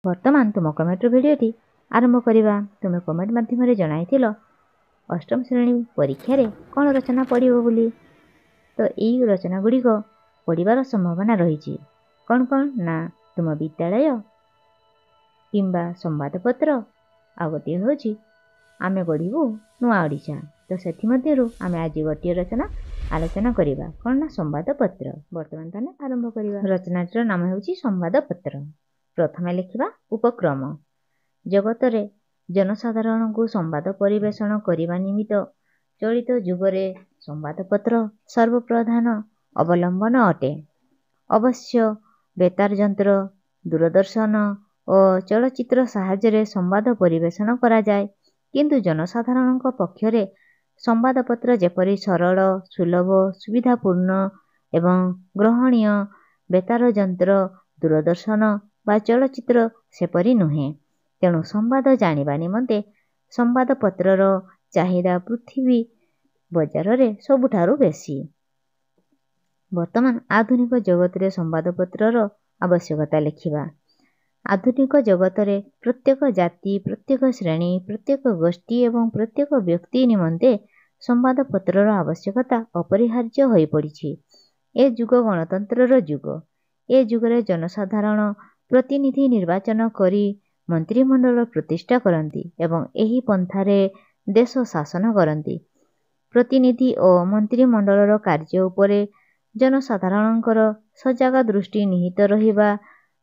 ବର୍ତ୍ତମାନ ତୁମ କମେଣ୍ଟର ଭିଡ଼ିଓଟି ଆରମ୍ଭ କରିବା। ତୁମେ କମେଣ୍ଟ ମାଧ୍ୟମରେ ଜଣାଇଥିଲ ଅଷ୍ଟମ ଶ୍ରେଣୀ ପରୀକ୍ଷାରେ କ'ଣ ରଚନା ପଡ଼ିବ ବୋଲି। ତ ଏଇ ରଚନା ଗୁଡ଼ିକ ପଡ଼ିବାର ସମ୍ଭାବନା ରହିଛି। କ'ଣ କ'ଣ ନା ତୁମ ବିଦ୍ୟାଳୟ କିମ୍ବା ସମ୍ବାଦପତ୍ର, ଆଉ ଗୋଟିଏ ହେଉଛି ଆମେ ଗଢ଼ିବୁ ନୂଆ ଓଡ଼ିଶା। ତ ସେଥିମଧ୍ୟରୁ ଆମେ ଆଜି ଗୋଟିଏ ରଚନା ଆଲୋଚନା କରିବା, କ'ଣ ନା ସମ୍ବାଦପତ୍ର। ବର୍ତ୍ତମାନ ତାହେଲେ ଆରମ୍ଭ କରିବା। ରଚନାଟିର ନାମ ହେଉଛି ସମ୍ବାଦପତ୍ର। ପ୍ରଥମେ ଲେଖିବା ଉପକ୍ରମ। ଜଗତରେ ଜନସାଧାରଣଙ୍କୁ ସମ୍ବାଦ ପରିବେଷଣ କରିବା ନିମିତ୍ତ ଚଳିତ ଯୁଗରେ ସମ୍ବାଦପତ୍ର ସର୍ବପ୍ରଧାନ ଅବଲମ୍ବନ ଅଟେ। ଅବଶ୍ୟ ବେତାର ଯନ୍ତ୍ର, ଦୂରଦର୍ଶନ ଓ ଚଳଚ୍ଚିତ୍ର ସାହାଯ୍ୟରେ ସମ୍ବାଦ ପରିବେଷଣ କରାଯାଏ, କିନ୍ତୁ ଜନସାଧାରଣଙ୍କ ପକ୍ଷରେ ସମ୍ବାଦପତ୍ର ଯେପରି ସରଳ, ସୁଲଭ, ସୁବିଧାପୂର୍ଣ୍ଣ ଏବଂ ଗ୍ରହଣୀୟ, ବେତାର ଯନ୍ତ୍ର, ଦୂରଦର୍ଶନ ବା ଚଳଚ୍ଚିତ୍ର ସେପରି ନୁହେଁ। ତେଣୁ ସମ୍ବାଦ ଜାଣିବା ନିମନ୍ତେ ସମ୍ବାଦପତ୍ରର ଚାହିଦା ପୃଥିବୀ ବଜାରରେ ସବୁଠାରୁ ବେଶୀ। ବର୍ତ୍ତମାନ ଆଧୁନିକ ଜଗତରେ ସମ୍ବାଦପତ୍ରର ଆବଶ୍ୟକତା ଲେଖିବା। ଆଧୁନିକ ଜଗତରେ ପ୍ରତ୍ୟେକ ଜାତି, ପ୍ରତ୍ୟେକ ଶ୍ରେଣୀ, ପ୍ରତ୍ୟେକ ଗୋଷ୍ଠୀ ଏବଂ ପ୍ରତ୍ୟେକ ବ୍ୟକ୍ତି ନିମନ୍ତେ ସମ୍ବାଦପତ୍ରର ଆବଶ୍ୟକତା ଅପରିହାର୍ଯ୍ୟ ହୋଇପଡ଼ିଛି। ଏ ଯୁଗ ଗଣତନ୍ତ୍ରର ଯୁଗ। ଏ ଯୁଗରେ ଜନସାଧାରଣ ପ୍ରତିନିଧି ନିର୍ବାଚନ କରି ମନ୍ତ୍ରିମଣ୍ଡଳ ପ୍ରତିଷ୍ଠା କରନ୍ତି ଏବଂ ଏହି ପନ୍ଥାରେ ଦେଶ ଶାସନ କରନ୍ତି। ପ୍ରତିନିଧି ଓ ମନ୍ତ୍ରିମଣ୍ଡଳର କାର୍ଯ୍ୟ ଉପରେ ଜନସାଧାରଣଙ୍କର ସଜାଗ ଦୃଷ୍ଟି ନିହିତ ରହିବା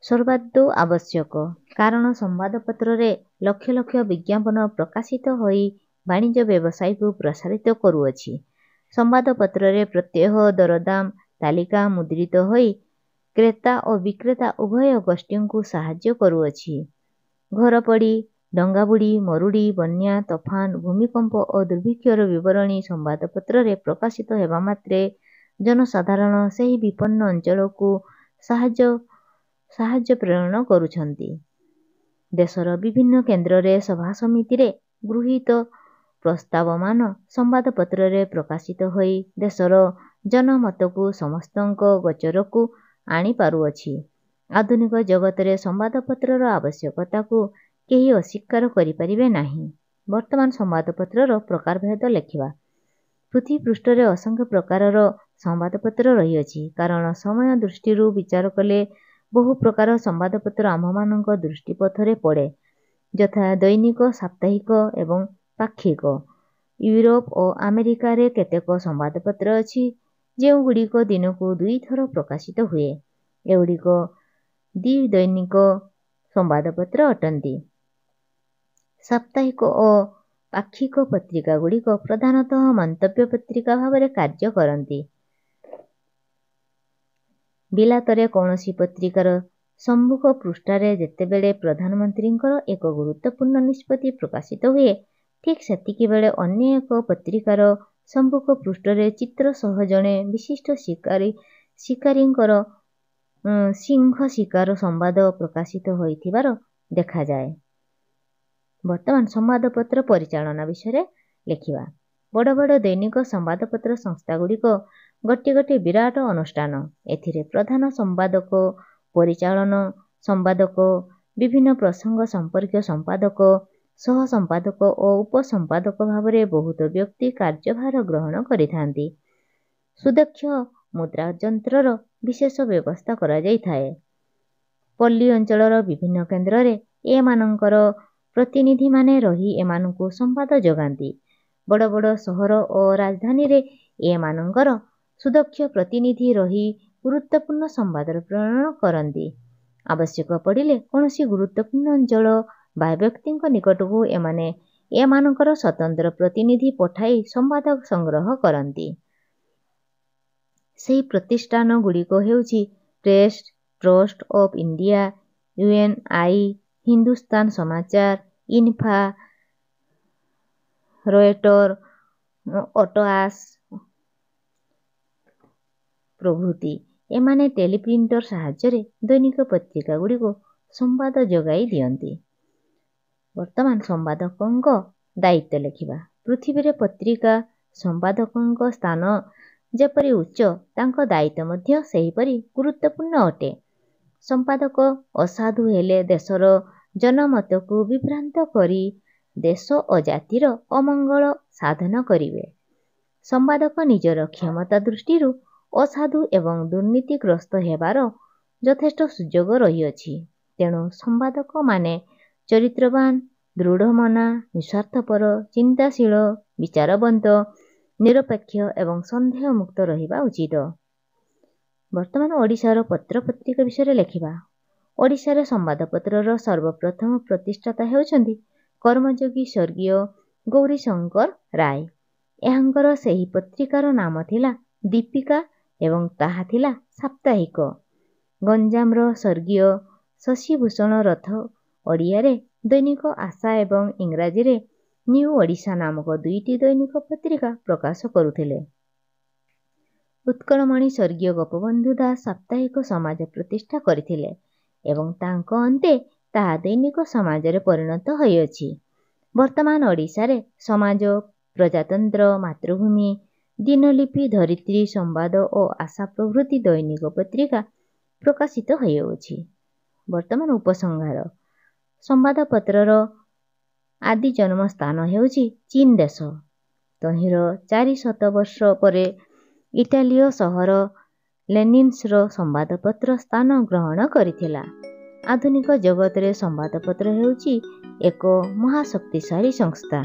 ସର୍ବାଦୌ ଆବଶ୍ୟକ। କାରଣ ସମ୍ବାଦପତ୍ରରେ ଲକ୍ଷ ଲକ୍ଷ ବିଜ୍ଞାପନ ପ୍ରକାଶିତ ହୋଇ ବାଣିଜ୍ୟ ବ୍ୟବସାୟକୁ ପ୍ରସାରିତ କରୁଅଛି। ସମ୍ବାଦପତ୍ରରେ ପ୍ରତ୍ୟହ ଦରଦାମ ତାଲିକା ମୁଦ୍ରିତ ହୋଇ କ୍ରେତା ଓ ବିକ୍ରେତା ଉଭୟ ଗୋଷ୍ଠୀଙ୍କୁ ସାହାଯ୍ୟ କରୁଅଛି। ଘରପୋଡ଼ି, ଡଙ୍ଗାବୁଡ଼ି, ମରୁଡ଼ି, ବନ୍ୟା, ତୋଫାନ, ଭୂମିକମ୍ପ ଓ ଦୁର୍ଭିକ୍ଷର ବିବରଣୀ ସମ୍ବାଦପତ୍ରରେ ପ୍ରକାଶିତ ହେବା ମାତ୍ରେ ଜନସାଧାରଣ ସେହି ବିପନ୍ନ ଅଞ୍ଚଳକୁ ସାହାଯ୍ୟ ପ୍ରେରଣ କରୁଛନ୍ତି। ଦେଶର ବିଭିନ୍ନ କେନ୍ଦ୍ରରେ ସଭାସମିତିରେ ଗୃହୀତ ପ୍ରସ୍ତାବମାନ ସମ୍ବାଦପତ୍ରରେ ପ୍ରକାଶିତ ହୋଇ ଦେଶର ଜନମତକୁ ସମସ୍ତଙ୍କ ଗୋଚରକୁ ଆଣିପାରୁଅଛି। ଆଧୁନିକ ଜଗତରେ ସମ୍ବାଦପତ୍ରର ଆବଶ୍ୟକତାକୁ କେହି ଅସ୍ୱୀକାର କରିପାରିବେ ନାହିଁ। ବର୍ତ୍ତମାନ ସମ୍ବାଦପତ୍ରର ପ୍ରକାରଭେଦ ଲେଖିବା। ପୃଥିବୀ ପୃଷ୍ଠରେ ଅସଂଖ୍ୟ ପ୍ରକାରର ସମ୍ବାଦପତ୍ର ରହିଅଛି, କାରଣ ସମୟ ଦୃଷ୍ଟିରୁ ବିଚାର କଲେ ବହୁ ପ୍ରକାର ସମ୍ବାଦପତ୍ର ଆମ୍ଭମାନଙ୍କ ଦୃଷ୍ଟିପଥରେ ପଡ଼େ, ଯଥା ଦୈନିକ, ସାପ୍ତାହିକ ଏବଂ ପାକ୍ଷିକ। ୟୁରୋପ ଓ ଆମେରିକାରେ କେତେକ ସମ୍ବାଦପତ୍ର ଅଛି, ଯେଉଁଗୁଡ଼ିକ ଦିନକୁ 2 ଥର ପ୍ରକାଶିତ ହୁଏ। ଏଗୁଡ଼ିକ ଦ୍ୱିଦୈନିକ ସମ୍ବାଦପତ୍ର ଅଟନ୍ତି। ସାପ୍ତାହିକ ଓ ପାକ୍ଷିକ ପତ୍ରିକାଗୁଡ଼ିକ ପ୍ରଧାନତଃ ମନ୍ତବ୍ୟ ପତ୍ରିକା ଭାବରେ କାର୍ଯ୍ୟ କରନ୍ତି। ବିଲାତରେ କୌଣସି ପତ୍ରିକାର ସମ୍ମୁଖ ପୃଷ୍ଠାରେ ଯେତେବେଳେ ପ୍ରଧାନମନ୍ତ୍ରୀଙ୍କର ଏକ ଗୁରୁତ୍ୱପୂର୍ଣ୍ଣ ନିଷ୍ପତ୍ତି ପ୍ରକାଶିତ ହୁଏ, ଠିକ୍ ସେତିକିବେଳେ ଅନ୍ୟ ଏକ ପତ୍ରିକାର ସମ୍ମୁଖ ପୃଷ୍ଠାରେ ଚିତ୍ର ସହ ଜଣେ ବିଶିଷ୍ଟ ଶିକାରୀଙ୍କର ସିଂହ ଶିକାର ସମ୍ବାଦ ପ୍ରକାଶିତ ହୋଇଥିବାର ଦେଖାଯାଏ। ବର୍ତ୍ତମାନ ସମ୍ବାଦପତ୍ର ପରିଚାଳନା ବିଷୟରେ ଲେଖିବା। ବଡ଼ ବଡ଼ ଦୈନିକ ସମ୍ବାଦପତ୍ର ସଂସ୍ଥାଗୁଡ଼ିକ ଗୋଟିଏ ଗୋଟିଏ ବିରାଟ ଅନୁଷ୍ଠାନ। ଏଥିରେ ପ୍ରଧାନ ସମ୍ପାଦକ, ପରିଚାଳନ ସମ୍ପାଦକ, ବିଭିନ୍ନ ପ୍ରସଙ୍ଗ ସମ୍ପର୍କୀୟ ସମ୍ପାଦକ, ସହ ସମ୍ପାଦକ ଓ ଉପସମ୍ପାଦକ ଭାବରେ ବହୁତ ବ୍ୟକ୍ତି କାର୍ଯ୍ୟଭାର ଗ୍ରହଣ କରିଥାନ୍ତି। ସୁଦକ୍ଷ ମୁଦ୍ରାଯନ୍ତ୍ରର ବିଶେଷ ବ୍ୟବସ୍ଥା କରାଯାଇଥାଏ। ପଲ୍ଲୀ ଅଞ୍ଚଳର ବିଭିନ୍ନ କେନ୍ଦ୍ରରେ ଏମାନଙ୍କର ପ୍ରତିନିଧିମାନେ ରହି ଏମାନଙ୍କୁ ସମ୍ବାଦ ଯୋଗାନ୍ତି। ବଡ଼ ବଡ଼ ସହର ଓ ରାଜଧାନୀରେ ଏମାନଙ୍କର ସୁଦକ୍ଷ ପ୍ରତିନିଧି ରହି ଗୁରୁତ୍ୱପୂର୍ଣ୍ଣ ସମ୍ବାଦ ପ୍ରେରଣ କରନ୍ତି। ଆବଶ୍ୟକ ପଡ଼ିଲେ କୌଣସି ଗୁରୁତ୍ୱପୂର୍ଣ୍ଣ ଅଞ୍ଚଳ ବା ବ୍ୟକ୍ତିଙ୍କ ନିକଟକୁ ଏମାନେ ଏମାନଙ୍କର ସ୍ୱତନ୍ତ୍ର ପ୍ରତିନିଧି ପଠାଇ ସମ୍ବାଦ ସଂଗ୍ରହ କରନ୍ତି। ସେହି ପ୍ରତିଷ୍ଠାନଗୁଡ଼ିକ ହେଉଛି press trust of India, UNI, Hindustan ସମାଚାର, ଇନ୍ଫା, ରୟଟର, ଓଟାସ୍ ପ୍ରଭୃତି। ଏମାନେ ଟେଲିପ୍ରିଣ୍ଟର ସାହାଯ୍ୟରେ ଦୈନିକ ପତ୍ରିକାଗୁଡ଼ିକୁ ସମ୍ବାଦ ଯୋଗାଇ ଦିଅନ୍ତି। ବର୍ତ୍ତମାନ ସମ୍ପାଦକଙ୍କ ଦାୟିତ୍ୱ ଲେଖିବା। ପୃଥିବୀରେ ପତ୍ରିକା ସମ୍ପାଦକଙ୍କ ସ୍ଥାନ ଯେପରି ଉଚ୍ଚ, ତାଙ୍କ ଦାୟିତ୍ୱ ମଧ୍ୟ ସେହିପରି ଗୁରୁତ୍ୱପୂର୍ଣ୍ଣ ଅଟେ। ସମ୍ପାଦକ ଅସାଧୁ ହେଲେ ଦେଶର ଜନମତକୁ ବିଭ୍ରାନ୍ତ କରି ଦେଶ ଓ ଜାତିର ଅମଙ୍ଗଳ ସାଧନ କରିବେ। ସମ୍ପାଦକ ନିଜର କ୍ଷମତା ଦୃଷ୍ଟିରୁ ଅସାଧୁ ଏବଂ ଦୁର୍ନୀତିଗ୍ରସ୍ତ ହେବାର ଯଥେଷ୍ଟ ସୁଯୋଗ ରହିଅଛି। ତେଣୁ ସମ୍ପାଦକମାନେ ଚରିତ୍ରବାନ, ଦୃଢ଼ମନା, ନିଃସ୍ୱାର୍ଥପର, ଚିନ୍ତାଶୀଳ, ବିଚାରବନ୍ତ, ନିରପେକ୍ଷ ଏବଂ ସନ୍ଦେହମୁକ୍ତ ରହିବା ଉଚିତ। ବର୍ତ୍ତମାନ ଓଡ଼ିଶାର ପତ୍ରପତ୍ରିକା ବିଷୟରେ ଲେଖିବା। ଓଡ଼ିଶାରେ ସମ୍ବାଦପତ୍ରର ସର୍ବପ୍ରଥମ ପ୍ରତିଷ୍ଠାତା ହେଉଛନ୍ତି କର୍ମଯୋଗୀ ସ୍ୱର୍ଗୀୟ ଗୌରୀଶଙ୍କର ରାୟ। ଏହାଙ୍କର ସେହି ପତ୍ରିକାର ନାମ ଥିଲା ଦୀପିକା ଏବଂ ତାହା ଥିଲା ସାପ୍ତାହିକ। ଗଞ୍ଜାମର ସ୍ୱର୍ଗୀୟ ଶଶିଭୂଷଣ ରଥ ଓଡ଼ିଆରେ ଦୈନିକ ଆଶା ଏବଂ ଇଂରାଜୀରେ ନ୍ୟୁ ଓଡ଼ିଶା ନାମକ ଦୁଇଟି ଦୈନିକ ପତ୍ରିକା ପ୍ରକାଶ କରୁଥିଲେ। ଉତ୍କଳମଣି ସ୍ୱର୍ଗୀୟ ଗୋପବନ୍ଧୁ ଦାସ ସାପ୍ତାହିକ ସମାଜ ପ୍ରତିଷ୍ଠା କରିଥିଲେ ଏବଂ ତାଙ୍କ ଅନ୍ତେ ତାହା ଦୈନିକ ସମାଜରେ ପରିଣତ ହୋଇଅଛି। ବର୍ତ୍ତମାନ ଓଡ଼ିଶାରେ ସମାଜ, ପ୍ରଜାତନ୍ତ୍ର, ମାତୃଭୂମି, ଦିନଲିପି, ଧରିତ୍ରୀ, ସମ୍ବାଦ ଓ ଆଶା ପ୍ରଭୃତି ଦୈନିକ ପତ୍ରିକା ପ୍ରକାଶିତ ହୋଇଅଛି। ବର୍ତ୍ତମାନ ଉପସଂହାର। ସମ୍ବାଦପତ୍ରର ଆଦି ଜନ୍ମ ସ୍ଥାନ ହେଉଛି ଚୀନ ଦେଶ। ତହିଁର 400 ବର୍ଷ ପରେ ଇଟାଲୀୟ ସହର ଲେନିନ୍ସର ସମ୍ବାଦପତ୍ର ସ୍ଥାନ ଗ୍ରହଣ କରିଥିଲା। ଆଧୁନିକ ଜଗତରେ ସମ୍ବାଦପତ୍ର ହେଉଛି ଏକ ମହାଶକ୍ତିଶାଳୀ ସଂସ୍ଥା।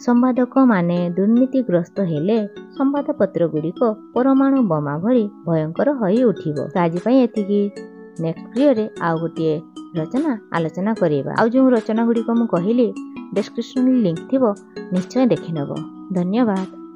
ସମ୍ପାଦକମାନେ ଦୁର୍ନୀତିଗ୍ରସ୍ତ ହେଲେ ସମ୍ବାଦପତ୍ରଗୁଡ଼ିକ ପରମାଣୁ ବୋମା ଭଳି ଭୟଙ୍କର ହୋଇ ଉଠିବ। ତ ଆଜି ପାଇଁ ଏତିକି। ନେକ୍ସଟ ଭିଡ଼ିଓରେ ଆଉ ଗୋଟିଏ ରଚନା ଆଲୋଚନା କରିବା। ଆଉ ଯେଉଁ ରଚନା ଗୁଡ଼ିକ ମୁଁ କହିଲି ଡେସ୍କ୍ରିପସନରେ ଲିଙ୍କ ଥିବ, ନିଶ୍ଚୟ ଦେଖିନେବ। ଧନ୍ୟବାଦ।